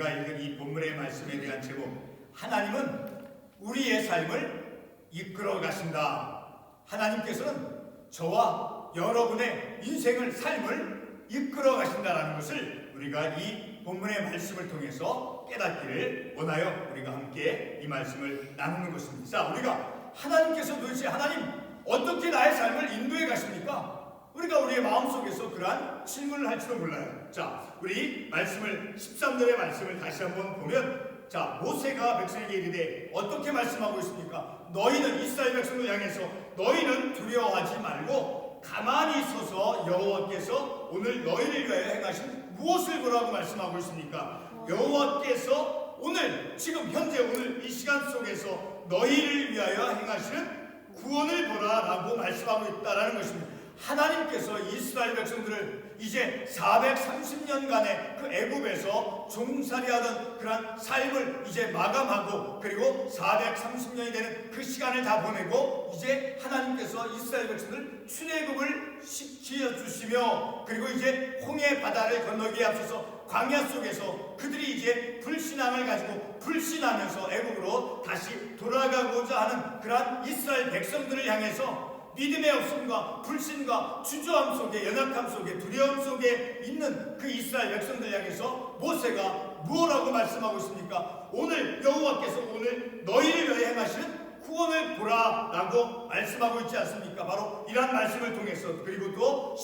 우리가 읽은 이 본문의 말씀에 대한 제목, 하나님은 우리의 삶을 이끌어 가신다. 하나님께서는 저와 여러분의 인생을, 삶을 이끌어 가신다라는 것을 우리가 이 본문의 말씀을 통해서 깨닫기를 원하여 우리가 함께 이 말씀을 나누는 것입니다. 자, 우리가 하나님께서 도대체 하나님 어떻게 나의 삶을 인도해 가십니까? 우리가 우리의 마음속에서 그러한 질문을 할지도 몰라요. 자, 우리 말씀을 13절의 말씀을 다시 한번 보면, 자, 모세가 백성에게 이르되 어떻게 말씀하고 있습니까? 너희는 이스라엘 백성을 향해서 너희는 두려워하지 말고 가만히 서서 여호와께서 오늘 너희를 위하여 행하신 무엇을 보라고 말씀하고 있습니까? 여호와께서 오늘 지금 현재 오늘 이 시간 속에서 너희를 위하여 행하시는 구원을 보라라고 말씀하고 있다라는 것입니다. 하나님께서 이스라엘 백성들을 이제 430년간의 그 애굽에서 종살이하던 그런 삶을 이제 마감하고, 그리고 430년이 되는 그 시간을 다 보내고 이제 하나님께서 이스라엘 백성들을 출애굽을 시켜 주시며, 그리고 이제 홍해 바다를 건너기에 앞서서 광야 속에서 그들이 이제 불신앙을 가지고 불신하면서 애굽으로 다시 돌아가고자 하는 그러한 이스라엘 백성들을 향해서 믿음의 없음과 불신과 주저함 속에, 연약함 속에, 두려움 속에 있는 그 이스라엘 백성들 향해서 모세가 무엇라고 말씀하고 있습니까? 오늘 여호와께서 오늘 너희를 위해 행하시는 구원을 보라라고 말씀하고 있지 않습니까? 바로 이러한 말씀을 통해서, 그리고 또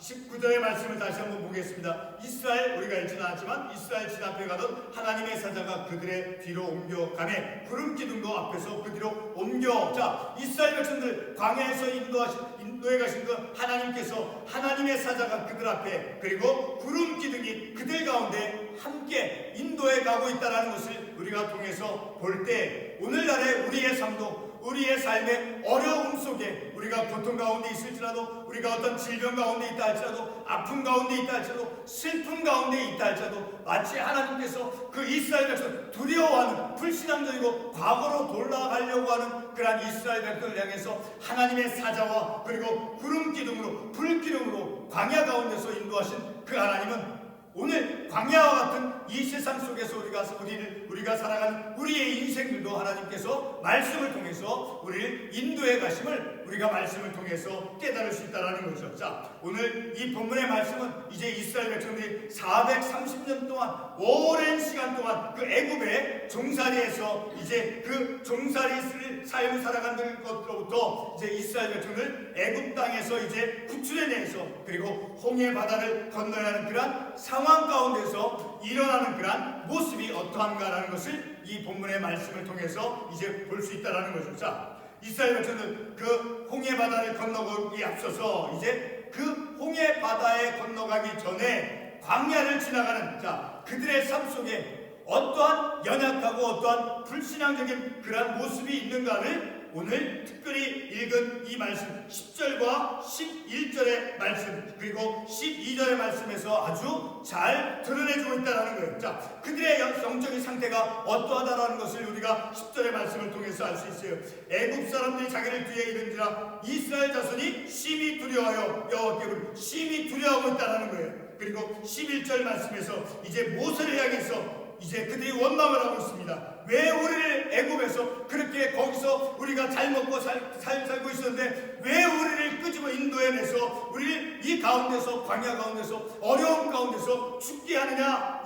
19절의 말씀을 다시 한번 보겠습니다. 이스라엘, 우리가 읽지는 않았지만 이스라엘 진 앞에 가던 하나님의 사자가 그들의 뒤로 옮겨가매 구름 기둥도 앞에서 그 뒤로 옮겨. 자, 이스라엘 백성들 광야에서 인도해 가신 그 하나님께서, 하나님의 사자가 그들 앞에, 그리고 구름 기둥이 그들 가운데 함께 인도해 가고 있다는 것을 우리가 통해서 볼 때, 오늘날의 우리의 삶도, 우리의 삶의 어려움 속에 우리가 고통 가운데 있을지라도, 우리가 어떤 질병 가운데 있다 할지라도, 아픔 가운데 있다 할지라도, 슬픔 가운데 있다 할지라도, 마치 하나님께서 그 이스라엘 백성 두려워하는 불신앙적이고 과거로 돌아가려고 하는 그러한 이스라엘 백성을 향해서 하나님의 사자와 그리고 구름 기둥으로, 불 기둥으로 광야 가운데서 인도하신 그 하나님은 오늘 광야와 같은 이 세상 속에서 우리가 살아가는 우리의 인생들도 하나님께서 말씀을 통해서 우리를 인도해 가심을 우리가 말씀을 통해서 깨달을 수 있다는 거죠. 자, 오늘 이 본문의 말씀은 이제 이스라엘 백성들이 430년 동안, 오랜 시간 동안 그 애굽의 종살이에서 이제 그 종살이 삶을 살아가는 것으로부터 이제 이스라엘 백성을 애굽 땅에서 이제 구출해내서, 그리고 홍해 바다를 건너야 하는 그러한 상황 가운데서 일어나는 그러한 모습이 어떠한가라는 것을 이 본문의 말씀을 통해서 이제 볼 수 있다는 거죠. 자, 이스라엘 백성들 그 홍해 바다를 건너기에 앞서서 이제 그 홍해 바다에 건너가기 전에 광야를 지나가는, 자, 그들의 삶 속에 어떠한 연약하고 어떠한 불신앙적인 그러한 모습이 있는가를 오늘 특별히 읽은 이 말씀 10절과 11절의 말씀, 그리고 12절의 말씀에서 아주 잘 드러내주고 있다는 거예요. 자, 그들의 영적인 상태가 어떠하다는 것을 우리가 10절의 말씀을 통해서 알 수 있어요. 애굽 사람들이 자기를 뒤에 이른지라 이스라엘 자손이 심히 두려워하여 여호와께 심히 두려워하고 있다는 거예요. 그리고 11절 말씀에서 이제 모세를 향해서 이제 그들이 원망을 하고 있습니다. 왜 우리를 애굽에서 그렇게 거기서 우리가 잘 먹고 살고 있었는데 왜 우리를 끄집어 인도해내서 우리를 이 가운데서, 광야 가운데서, 어려움 가운데서 죽게 하느냐?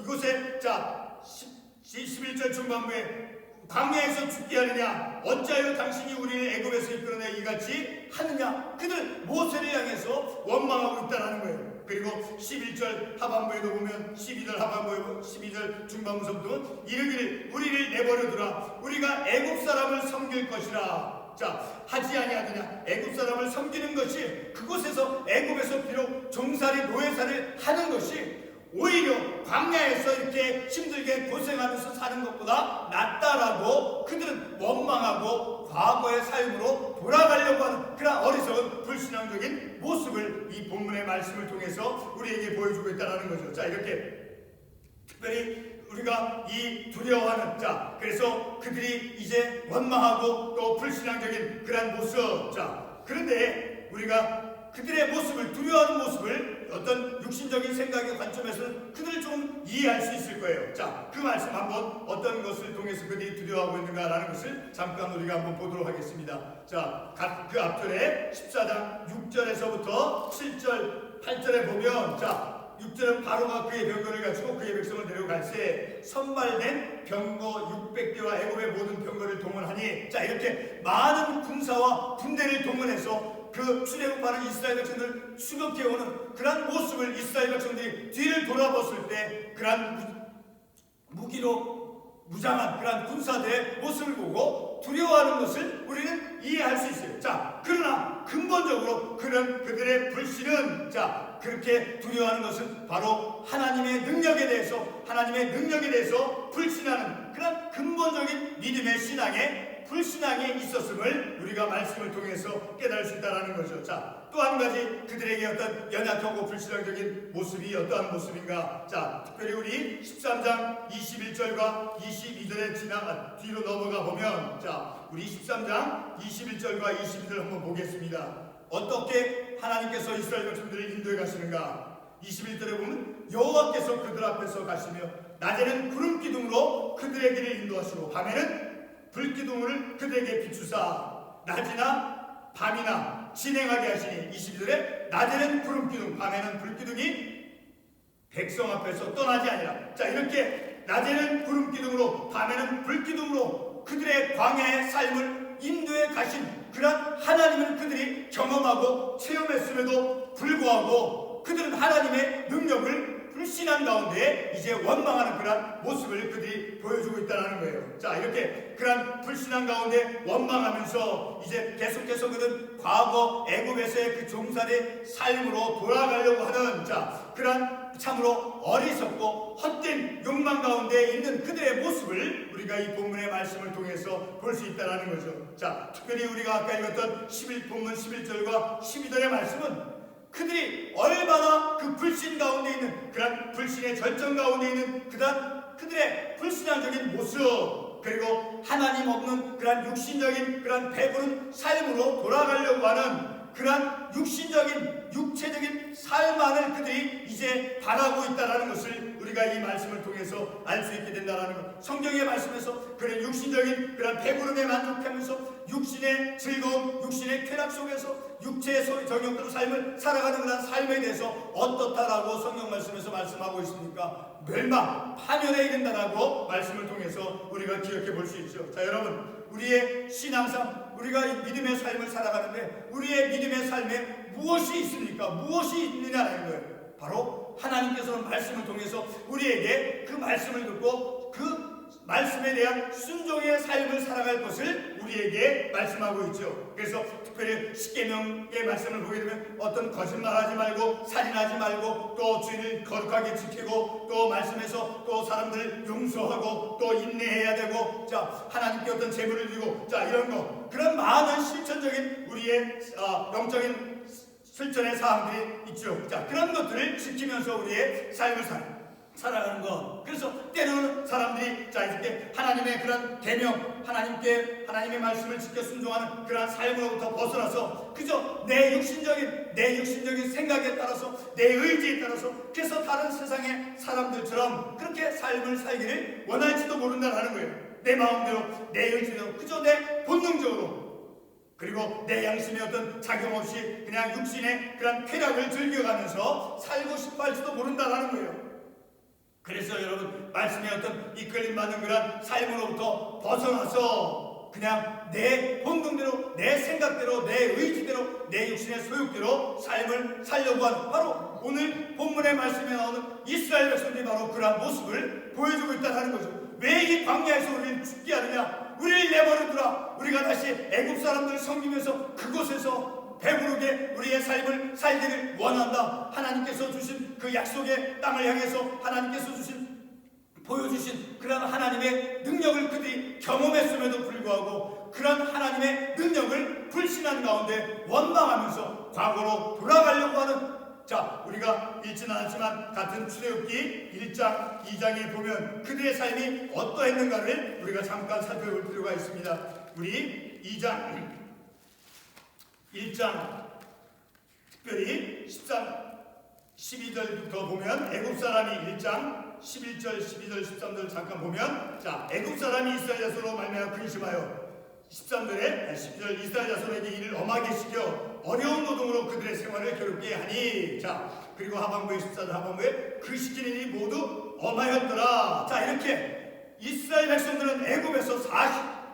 이곳에, 자, 11절 중반부에 광야에서 죽게 하느냐? 어찌하여 당신이 우리를 애굽에서 이끌어내 이같이 하느냐? 그들 모세를 향해서 원망하고 있다는 거예요. 그리고 11절 하반부에도 보면 12절 하반부에 12절 중반부서부터 이르기를 우리를 내버려두라. 우리가 애굽 사람을 섬길 것이라. 자, 하지 아니하느냐? 애굽 사람을 섬기는 것이, 그곳에서 애굽에서 비록 종살이 노예살을 하는 것이 오히려 광야에서 이렇게 힘들게 고생하면서 사는 것보다 낫다라고 그들은 원망하고 과거의 삶으로 돌아가려고 하는 그런 어리석은 불신앙적인 모습을 이 본문의 말씀을 통해서 우리에게 보여주고 있다는 거죠. 자, 이렇게 특별히 우리가 이 두려워하는, 자, 그래서 그들이 이제 원망하고 또 불신앙적인 그런 모습, 자, 그런데 우리가 그들의 모습을, 두려워하는 모습을 어떤 육신적인 생각의 관점에서는 그들을 좀 이해할 수 있을 거예요. 자, 그 말씀 한번 어떤 것을 통해서 그들이 두려워하고 있는가라는 것을 잠깐 우리가 한번 보도록 하겠습니다. 자, 그 앞절에 14장 6절에서부터 7절, 8절에 보면, 자, 6절은 바로가 그의 병거를 갖추고 그의 백성을 데려갈새 선발된 병거 600개와 애굽의 모든 병거를 동원하니, 자, 이렇게 많은 군사와 군대를 동원해서 그 출애굽하는 이스라엘 백성들을 수격해오는 그런 모습을 이스라엘 백성들이 뒤를 돌아봤을 때 그런 무기로 무장한 그런 군사들의 모습을 보고 두려워하는 것을 우리는 이해할 수 있어요. 자, 그러나 근본적으로 그들의 불신은, 자, 그렇게 두려워하는 것은 바로 하나님의 능력에 대해서 불신하는 그런 근본적인 믿음의 신앙에 불신앙이 있었음을 우리가 말씀을 통해서 깨달을 수 있다는 거죠. 자, 또 한 가지 그들에게 어떤 연약하고 불신앙적인 모습이 어떠한 모습인가? 자, 특별히 우리 13장 21절과 22절에 뒤로 넘어가 보면, 자, 우리 13장 21절과 22절 한번 보겠습니다. 어떻게 하나님께서 이스라엘 백성들을 인도해 가시는가? 21절에 보면 여호와께서 그들 앞에서 가시며 낮에는 구름 기둥으로 그들의 길을 인도하시고 밤에는 불기둥을 그들에게 비추사 낮이나 밤이나 진행하게 하시니, 22절에 낮에는 구름기둥 밤에는 불기둥이 백성 앞에서 떠나지 아니라. 자, 이렇게 낮에는 구름기둥으로 밤에는 불기둥으로 그들의 광야의 삶을 인도해 가신 그런 하나님을 그들이 경험하고 체험했음에도 불구하고 그들은 하나님의 능력을 불신한 가운데 이제 원망하는 그런 모습을 그들이 보여주고 있다는 거예요. 자, 이렇게 그런 불신한 가운데 원망하면서 이제 계속해서 그들은 과거 애굽에서의 그 종살의 삶으로 돌아가려고 하는, 자, 그런 참으로 어리석고 헛된 욕망 가운데 있는 그들의 모습을 우리가 이 본문의 말씀을 통해서 볼 수 있다는 거죠. 자, 특별히 우리가 아까 읽었던 본문 11절과 12절의 말씀은 그들이 얼마나 그 불신 가운데 있는 그런 불신의 절정 가운데 있는 그들의 불신앙적인 모습, 그리고 하나님 없는 그런 육신적인 그런 배부른 삶으로 돌아가려고 하는 그런 육체적인 삶 안을 그들이 이제 바라고 있다는 것을 우리가 이 말씀을 통해서 알 수 있게 된다는 것. 성경의 말씀에서 그런 육신적인 그런 배부름에 만족하면서 육신의 즐거움, 육신의 쾌락 속에서 육체의 정욕대로 삶을 살아가는 그런 삶에 대해서 어떻다라고 성경 말씀에서 말씀하고 있습니까? 멸망, 파멸에 이른다라고 말씀을 통해서 우리가 기억해 볼 수 있죠. 자, 여러분, 우리의 신앙상, 우리가 이 믿음의 삶을 살아가는데 우리의 믿음의 삶에 무엇이 있습니까? 무엇이 있느냐는 거예요. 바로 하나님께서는 말씀을 통해서 우리에게 그 말씀을 듣고 그 말씀에 대한 순종의 삶을 살아갈 것을 우리에게 말씀하고 있죠. 그래서 특별히 십계명의 말씀을 보게 되면 어떤 거짓말하지 말고 살인하지 말고 또 주인을 거룩하게 지키고 또 말씀에서 또 사람들을 용서하고 또 인내해야 되고, 자, 하나님께 어떤 제물을 드리고, 자, 이런 거, 그런 많은 실천적인 우리의 영적인 실천의 사항들이 있죠. 자, 그런 것들을 지키면서 우리의 삶을 살아가는 것. 그래서 때로는 사람들이, 자, 이렇게 하나님의 그런 계명, 하나님의 말씀을 지켜 순종하는 그런 삶으로부터 벗어나서 그저 내 육신적인 생각에 따라서, 내 의지에 따라서, 그래서 다른 세상의 사람들처럼 그렇게 삶을 살기를 원할지도 모른다는 거예요. 내 마음대로, 내 의지대로, 그저 내 본능적으로, 그리고 내 양심의 어떤 작용 없이 그냥 육신의 그런 쾌락을 즐겨가면서 살고 싶어 할지도 모른다는 거예요. 그래서 여러분, 말씀의 어떤 이끌림 받는 그런 삶으로부터 벗어나서 그냥 내 본능대로, 내 생각대로, 내 의지대로, 내 육신의 소욕대로 삶을 살려고 하는, 바로 오늘 본문의 말씀에 나오는 이스라엘 백성들이 바로 그러한 모습을 보여주고 있다는 거죠. 왜 이 광야에서 우리를 죽게 하느냐? 우리를 내버려두라. 우리가 다시 애굽 사람들을 섬기면서 그곳에서 배부르게 우리의 삶을 살기를 원한다. 하나님께서 주신 그 약속의 땅을 향해서 하나님께서 보여주신 그런 하나님의 능력을 그들이 경험했음에도 불구하고 그런 하나님의 능력을 불신한 가운데 원망하면서 과거로 돌아가려고 하는, 자, 우리가 읽지는 않았지만 같은 출애굽기 1장, 2장에 보면 그들의 삶이 어떠했는가를 우리가 잠깐 살펴볼 필요가 있습니다. 우리 1장 특별히 12절부터 보면 애굽 사람이 1장 11절, 12절, 13절 잠깐 보면, 자, 애굽 사람이 이스라엘 자손으로 말미암아 근심하여 13절에 12절 이스라엘 자손에게 이를 엄하게 시켜 어려운 노동으로 그들의 생활을 괴롭게 하니, 자, 그리고 하반부에 14절 하반부에 그 시키는 일이 모두 엄하였더라. 자, 이렇게 이스라엘 백성들은 애굽에서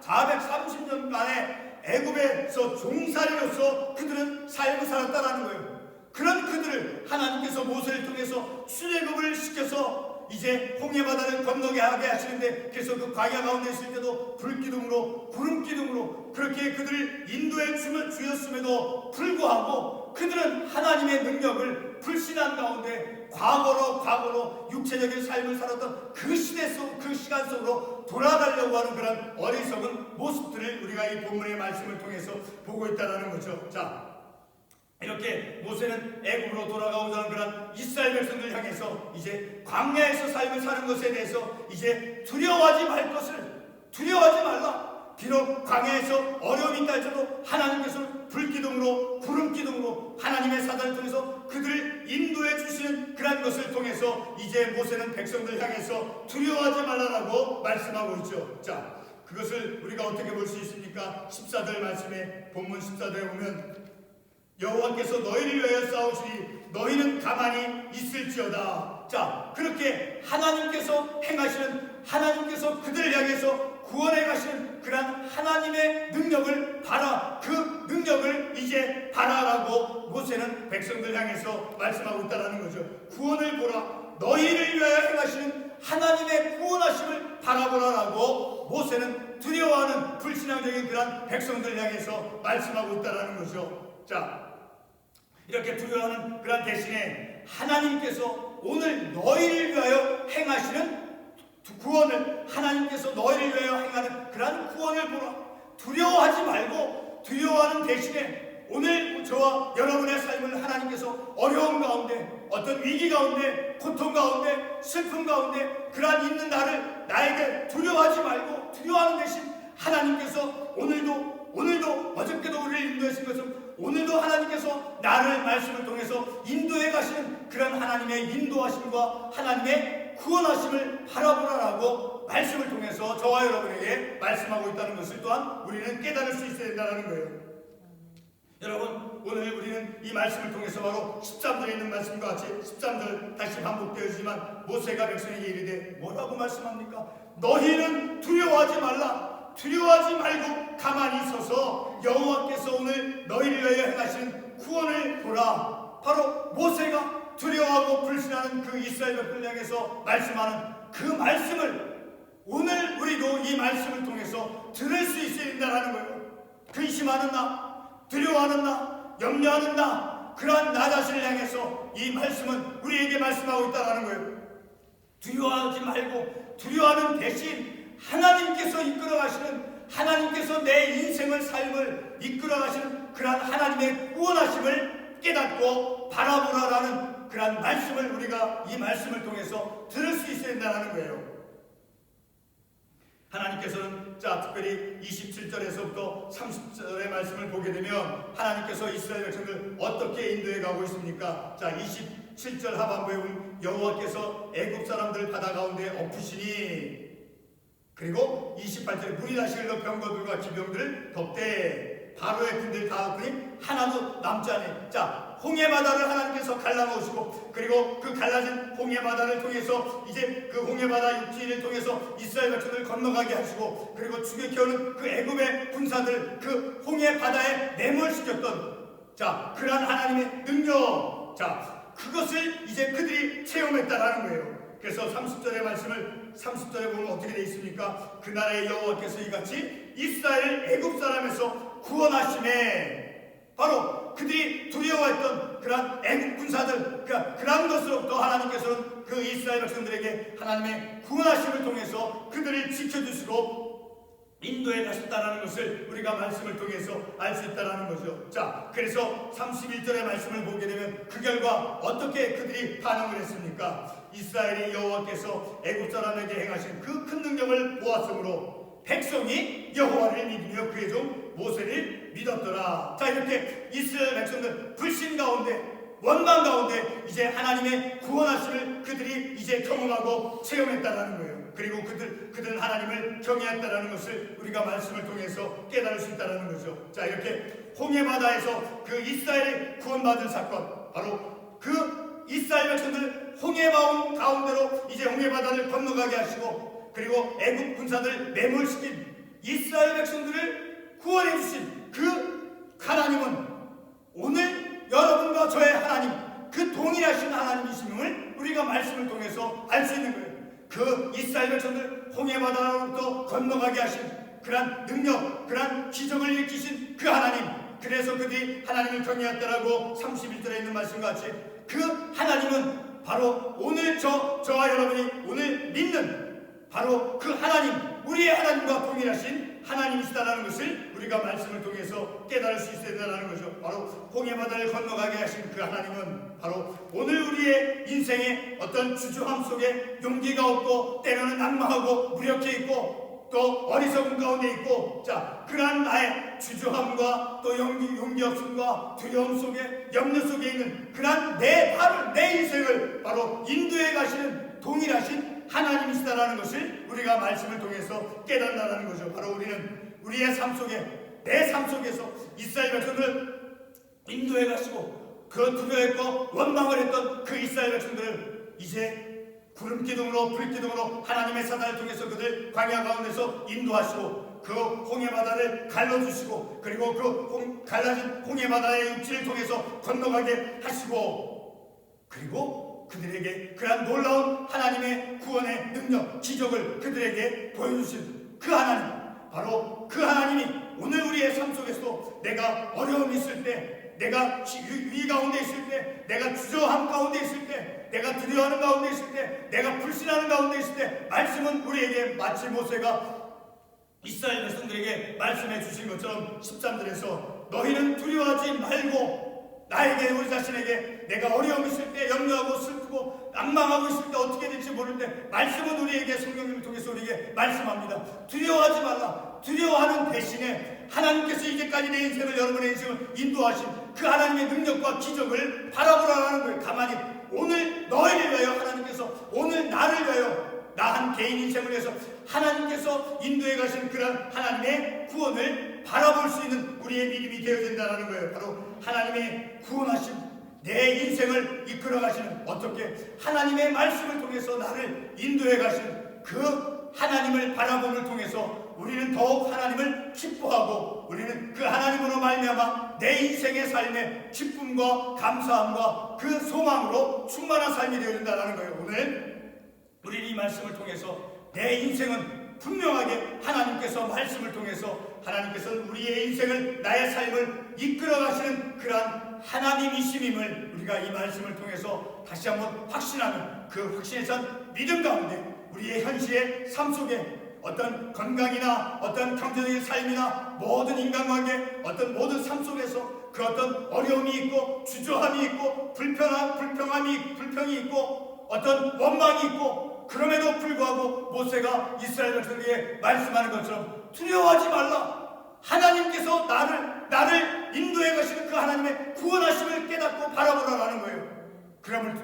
430년 만에 애굽에서 종살이로서 그들은 삶을 살았다라는 거예요. 그런 그들을 하나님께서 모세를 통해서 출애굽을 시켜서 이제 홍해바다를 건너게 하게 하시는데, 그래서 그 광야 가운데 있을 때도 불기둥으로 구름기둥으로 그렇게 그들을 인도해 주셨음에도 불구하고 그들은 하나님의 능력을 불신한 가운데 과거로 육체적인 삶을 살았던 그 시대 속, 그 시간 속으로 돌아가려고 하는 그런 어리석은 모습들을 우리가 이 본문의 말씀을 통해서 보고 있다는 거죠. 자, 이렇게 모세는 애굽으로 돌아가고자 하는 그런 이스라엘 백성들을 향해서 이제 광야에서 삶을 사는 것에 대해서 이제 두려워하지 말라. 비록 광야에서 어려움이 있다 할지라도 하나님께서는 불기둥으로 구름기둥으로 하나님의 사단을 통해서 그들을 인도해 주시는 그런 것을 통해서 이제 모세는 백성들을 향해서 두려워하지 말라라고 말씀하고 있죠. 자, 그것을 우리가 어떻게 볼 수 있습니까? 14절 말씀에, 본문 14절에 보면 여호와께서 너희를 위하여 싸우시니 너희는 가만히 있을지어다. 자, 그렇게 하나님께서 행하시는, 하나님께서 그들을 향해서 구원해 가시는 그런 하나님의 능력을 봐라. 그 능력을 이제 봐라라고 모세는 백성들 향해서 말씀하고 있다는 거죠. 구원을 보라. 너희를 위하여 행하시는 하나님의 구원하심을 바라보라라고 모세는 두려워하는 불신앙적인 그런 백성들 향해서 말씀하고 있다는 거죠. 자, 이렇게 두려워하는 그런 대신에 하나님께서 오늘 너희를 위하여 행하시는 구원을, 하나님께서 너희를 위하여 행하는 그런 구원을 보라. 두려워하지 말고, 두려워하는 대신에 오늘 저와 여러분의 삶을 하나님께서 어려움 가운데, 어떤 위기 가운데, 고통 가운데, 슬픔 가운데 그러한 있는 나에게 두려워하지 말고, 두려워하는 대신 하나님께서 오늘도 어저께도 우리를 인도하신 것처럼 오늘도 하나님께서 나를 말씀을 통해서 인도해 가시는 그런 하나님의 인도하심과 하나님의 구원하심을 바라보라라고 말씀을 통해서 저와 여러분에게 말씀하고 있다는 것을 또한 우리는 깨달을 수 있어야 된다는 거예요. 여러분, 오늘 우리는 이 말씀을 통해서 바로 13절에 있는 말씀과 같이 13절 다시 반복되어지지만 모세가 백성에게 이르되 뭐라고 말씀합니까? 너희는 두려워하지 말라. 두려워하지 말고 가만히 서서 여호와께서 오늘 너희를 위하여 행하신 구원을 보라. 바로 모세가 두려워하고 불신하는 그 이스라엘 백성을 향해서 말씀하는 그 말씀을 오늘 우리도 이 말씀을 통해서 들을 수 있어야 된다는 거예요. 근심하는 나, 두려워하는 나, 염려하는 나, 그러한 나 자신을 향해서 이 말씀은 우리에게 말씀하고 있다는 거예요. 두려워하지 말고, 두려워하는 대신 하나님께서 이끌어가시는, 하나님께서 내 인생을, 삶을 이끌어가시는 그러한 하나님의 구원하심을 깨닫고 바라보라라는 그러한 말씀을 우리가 이 말씀을 통해서 들을 수 있어야 된다는 거예요. 하나님께서는, 자, 특별히 27절에서부터 30절의 말씀을 보게 되면 하나님께서 이스라엘 백성을 어떻게 인도해 가고 있습니까? 자, 27절 하반부에 보면 여호와께서 애굽 사람들 바다 가운데 엎으시니, 그리고 28절에 물이 다시 흘러 병거들과 기병들을 덮되 바로의 군대를 다 엎으니 하나도 남지 않으니. 자, 홍해바다를 하나님께서 갈라놓으시고, 그리고 그 갈라진 홍해바다를 통해서 이제 그 홍해바다 육지를 통해서 이스라엘 백성을 건너가게 하시고, 그리고 추격해오는 그 애굽의 군사들 그 홍해바다에 내몰시켰던, 자, 그러한 하나님의 능력, 자, 그것을 이제 그들이 체험했다라는 거예요. 그래서 30절의 말씀을 30절에 보면 어떻게 되어 있습니까? 그 나라의 여호와께서 이같이 이스라엘을 애굽 사람에서 구원하심에, 바로 그들이 두려워했던 그러한 애국 군사들, 그러한 것으로부터 하나님께서는 그 이스라엘 백성들에게 하나님의 구원하심을 통해서 그들을 지켜주시고 인도해 가셨다는 것을 우리가 말씀을 통해서 알 수 있다는 거죠. 자, 그래서 31절의 말씀을 보게 되면 그 결과 어떻게 그들이 반응을 했습니까? 이스라엘이 여호와께서 애굽 사람에게 행하신 그 큰 능력을 보았으므로 백성이 여호와를 믿으며 그의 종 모세를 믿었더라. 자, 이렇게 이스라엘 백성들 불신 가운데 원망 가운데 이제 하나님의 구원하심을 그들이 이제 경험하고 체험했다라는 거예요. 그리고 그들은 하나님을 경외했다라는 것을 우리가 말씀을 통해서 깨달을 수 있다라는 거죠. 자, 이렇게 홍해바다에서 그 이스라엘이 구원받은 사건, 바로 그 이스라엘 백성들 홍해바운 가운데로 이제 홍해바다를 건너가게 하시고, 그리고 애국 군사들 매몰시킨 이스라엘 백성들을 구원해 주신 그 하나님은 오늘 여러분과 저의 하나님, 그 동일하신 하나님이심을 우리가 말씀을 통해서 알 수 있는 거예요. 그 이스라엘 백성들 홍해바다로부터 건너가게 하신 그러한 능력, 그러한 기적을 일으키신 그 하나님, 그래서 그들이 하나님을 경외했다라고 31절에 있는 말씀같이 그 하나님은 바로 오늘 저와 여러분이 오늘 믿는 바로 그 하나님, 우리의 하나님과 동일하신 하나님이시다라는 것을 우리가 말씀을 통해서 깨달을 수 있어야 된다는 거죠. 바로 홍해바다를 건너가게 하신 그 하나님은 바로 오늘 우리의 인생의 어떤 주저함 속에 용기가 없고 때로는 낙망하고 무력해 있고 또 어리석은 가운데 있고, 자, 그러한 나의 주저함과 또 용기 없음과 두려움 속에 염려 속에 있는 그러한 내 인생을 바로 인도해 가시는 동일하신 하나님이시다라는 것을 우리가 말씀을 통해서 깨닫는다는 거죠. 바로 우리는 우리의 삶 속에, 내 삶 속에서 이스라엘 백성들을 인도해 가시고 그 두려워했고 원망을 했던 그 이스라엘 백성들을 이제 구름 기둥으로 불 기둥으로 하나님의 사단을 통해서 그들 광야 가운데서 인도하시고 그 홍해바다를 갈라주시고, 그리고 그 갈라진 홍해바다의 육지를 통해서 건너가게 하시고, 그리고 그들에게 그러한 놀라운 하나님의 구원의 능력, 기적을 그들에게 보여주신 그 하나님, 바로 그 하나님이 오늘 우리의 삶 속에서도 내가 어려움이 있을 때, 내가 위 가운데 있을 때, 내가 주저함 가운데 있을 때, 내가 두려워하는 가운데 있을 때, 내가 불신하는 가운데 있을 때, 말씀은 우리에게 마치 모세가 이스라엘 백성들에게 말씀해 주신 것처럼 13절에서 너희는 두려워하지 말고 나에게, 우리 자신에게 내가 어려움 있을 때, 염려하고 슬프고 낭망하고 있을 때 어떻게 될지 모를 때 말씀은 우리에게, 성령님을 통해서 우리에게 말씀합니다. 두려워하지 말라. 두려워하는 대신에 하나님께서 이제까지 내 인생을, 여러분의 인생을 인도하신 그 하나님의 능력과 기적을 바라보라는 거예요. 가만히 오늘 너희를 위하여 하나님께서, 오늘 나를 위하여, 나 한 개인 인생을 위해서 하나님께서 인도해 가신 그런 하나님의 구원을 바라볼 수 있는 우리의 믿음이 되어야 된다는 거예요. 바로 하나님의 구원하신 내 인생을 이끌어 가시는, 어떻게 하나님의 말씀을 통해서 나를 인도해 가시는 그 하나님을 바라봄을 통해서 우리는 더욱 하나님을 기뻐하고, 우리는 그 하나님으로 말미암아 내 인생의 삶에 기쁨과 감사함과 그 소망으로 충만한 삶이 되어야 된다는 거예요. 오늘 우리는 이 말씀을 통해서 내 인생은 분명하게 하나님께서 말씀을 통해서 하나님께서는 우리의 인생을, 나의 삶을 이끌어 가시는 그러한 하나님이심임을 우리가 이 말씀을 통해서 다시 한번 확신하는, 그 확신에 찬 믿음 가운데 우리의 현실의 삶 속에 어떤 건강이나 어떤 경제적인 삶이나 모든 인간관계, 어떤 모든 삶 속에서 그 어떤 어려움이 있고 주저함이 있고 불평이 있고 어떤 원망이 있고, 그럼에도 불구하고 모세가 이스라엘 백성에게 말씀하는 것처럼 두려워하지 말라. 하나님께서 나를 인도해 가시는 그 하나님의 구원하심을 깨닫고 바라보라라는 거예요. 그럼을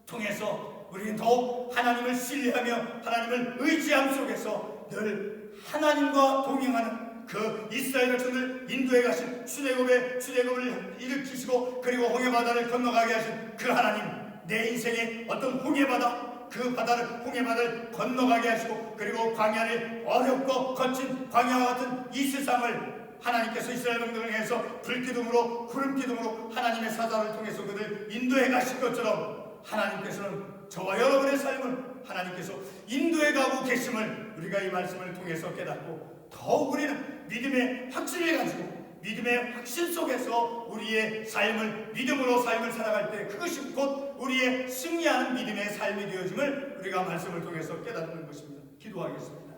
통해서 우리는 더욱 하나님을 신뢰하며 하나님을 의지함 속에서 늘 하나님과 동행하는 그 이스라엘 백성을 인도해 가신 출애굽을 일으키시고, 그리고 홍해바다를 건너가게 하신 그 하나님, 내 인생의 어떤 홍해바다를 건너가게 하시고, 그리고 광야를, 어렵고 거친 광야와 같은 이 세상을 하나님께서 이스라엘 백성을 해서 불기둥으로 구름기둥으로 하나님의 사자를 통해서 그들 인도해 가신 것처럼 하나님께서는 저와 여러분의 삶을 하나님께서 인도해 가고 계심을 우리가 이 말씀을 통해서 깨닫고, 더욱 우리는 믿음의 확신을 가지고 믿음의 확신 속에서 우리의 삶을, 믿음으로 삶을 살아갈 때 그것이 곧 우리의 승리하는 믿음의 삶이 되어짐을 우리가 말씀을 통해서 깨닫는 것입니다. 기도하겠습니다.